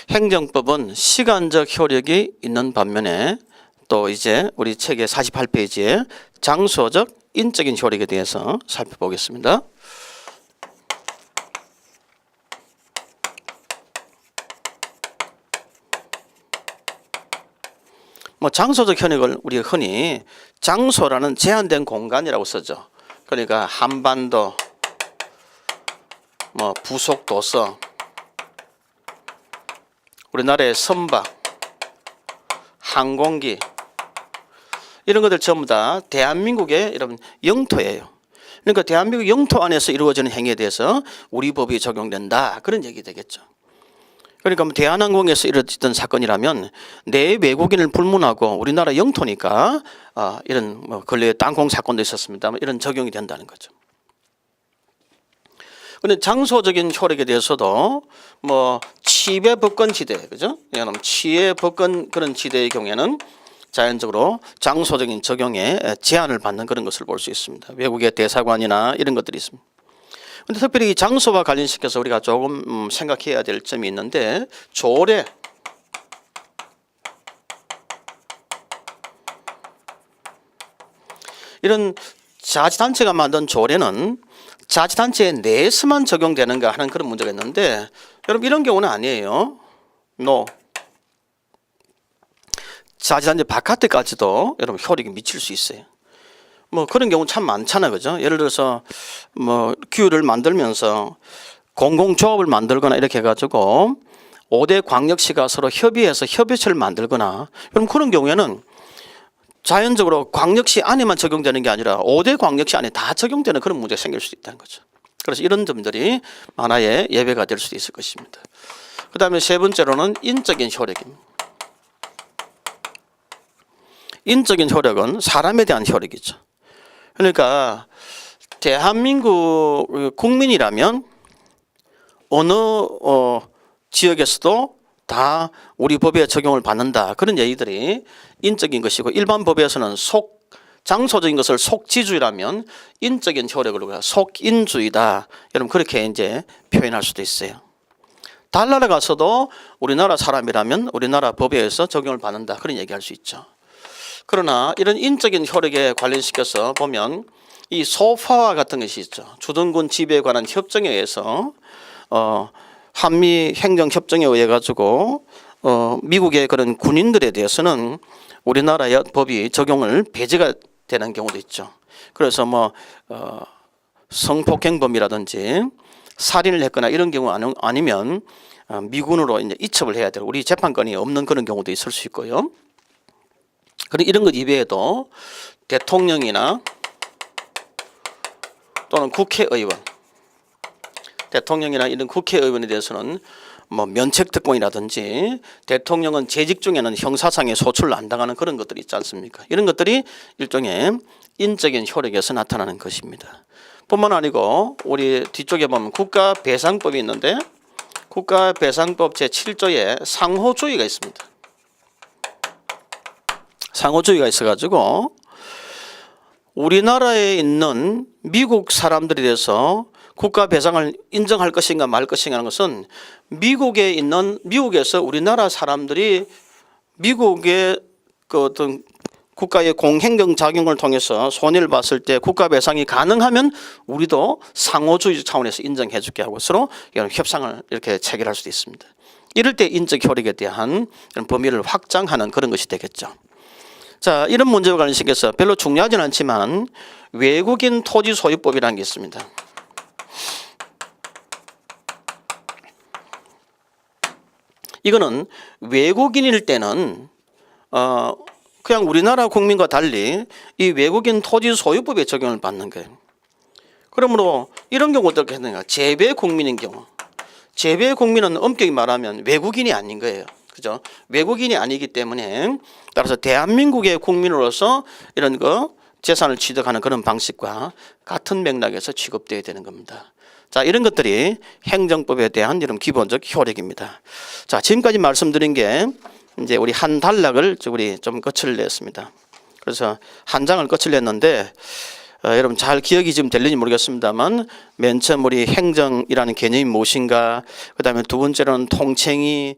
행정법은 시간적 효력이 있는 반면에 또 이제 우리 책의 48페이지에 장소적, 인적인 효력에 대해서 살펴보겠습니다. 장소적 효력을 우리가 흔히 장소라는 제한된 공간이라고 쓰죠. 그러니까 한반도, 부속 도서, 우리나라의 선박, 항공기 이런 것들 전부 다 대한민국의 여러분 영토예요. 그러니까 대한민국 영토 안에서 이루어지는 행위에 대해서 우리 법이 적용된다, 그런 얘기 되겠죠. 그러니까 대한항공에서 이루어졌던 사건이라면 내 외국인을 불문하고 우리나라 영토니까 이런 근래에 땅콩 사건도 있었습니다만 이런 적용이 된다는 거죠. 그런데 장소적인 효력에 대해서도 치외 법권 지대, 그죠? 치외 법권 그런 지대의 경우에는 자연적으로 장소적인 적용에 제한을 받는 그런 것을 볼 수 있습니다. 외국의 대사관이나 이런 것들이 있습니다. 그런데 특별히 이 장소와 관련시켜서 우리가 조금 생각해야 될 점이 있는데, 조례, 이런 자치단체가 만든 조례는 자치단체 내에서만 적용되는가 하는 그런 문제가 있는데, 여러분 이런 경우는 아니에요. 자치단체 바깥에까지도 여러분 효력이 미칠 수 있어요. 그런 경우 참 많잖아요, 그죠? 예를 들어서 규율을 만들면서 공공조합을 만들거나 이렇게 해가지고 5대 광역시가 서로 협의해서 협의체를 만들거나, 그럼 그런 경우에는 자연적으로 광역시 안에만 적용되는 게 아니라 5대 광역시 안에 다 적용되는 그런 문제가 생길 수 있다는 거죠. 그래서 이런 점들이 하나의 예외가 될 수도 있을 것입니다. 그 다음에 세 번째로는 인적인 효력입니다. 인적인 효력은 사람에 대한 효력이죠. 그러니까 대한민국 국민이라면 어느 지역에서도 다 우리 법에 적용을 받는다, 그런 얘기들이 인적인 것이고, 일반 법에서는 장소적인 것을 속지주의라면 인적인 효력을 우리가 속인주의다, 여러분 그렇게 이제 표현할 수도 있어요. 달나라 가서도 우리나라 사람이라면 우리나라 법에 의해서 적용을 받는다, 그런 얘기할 수 있죠. 그러나 이런 인적인 효력에 관련시켜서 보면 이 소파와 같은 것이 있죠. 주둔군 지배에 관한 협정에 의해서 한미 행정협정에 의해 가지고 미국의 그런 군인들에 대해서는 우리나라의 법이 적용을 배제가 되는 경우도 있죠. 그래서 성폭행범이라든지 살인을 했거나 이런 경우 아니면 미군으로 이제 이첩을 해야 되고 우리 재판권이 없는 그런 경우도 있을 수 있고요. 그리고 이런 것 이외에도 대통령이나 또는 국회의원, 대통령이나 이런 국회의원에 대해서는 면책특권이라든지 대통령은 재직 중에는 형사상의 소출을 안 당하는 그런 것들이 있지 않습니까? 이런 것들이 일종의 인적인 효력에서 나타나는 것입니다. 뿐만 아니고 우리 뒤쪽에 보면 국가배상법이 있는데, 국가배상법 제7조에 상호주의가 있습니다. 상호주의가 있어가지고 우리나라에 있는 미국 사람들에 대해서 국가 배상을 인정할 것인가 말 것인가 하는 것은 미국에서 우리나라 사람들이 미국의 그 어떤 국가의 공행정 작용을 통해서 손해를 봤을 때 국가 배상이 가능하면 우리도 상호주의 차원에서 인정해 줄게 하고 서로 협상을 이렇게 체결할 수도 있습니다. 이럴 때 인적 효력에 대한 범위를 확장하는 그런 것이 되겠죠. 자, 이런 문제와 관련해서 별로 중요하지는 않지만 외국인 토지 소유법이라는 게 있습니다. 이거는 외국인일 때는 그냥 우리나라 국민과 달리 이 외국인 토지 소유법에 적용을 받는 거예요. 그러므로 이런 경우 어떻게 했느냐? 재외 국민인 경우, 재외 국민은 엄격히 말하면 외국인이 아닌 거예요. 그죠? 외국인이 아니기 때문에 따라서 대한민국의 국민으로서 이런 재산을 취득하는 그런 방식과 같은 맥락에서 취급되어야 되는 겁니다. 자, 이런 것들이 행정법에 대한 이런 기본적 효력입니다. 자, 지금까지 말씀드린 게 이제 우리 한 단락을 우리 좀 끝을 냈습니다. 그래서 한 장을 끝을 냈는데 여러분 잘 기억이 지금 될는지 모르겠습니다만, 맨 처음 우리 행정이라는 개념이 무엇인가, 그 다음에 두 번째로는 통칭이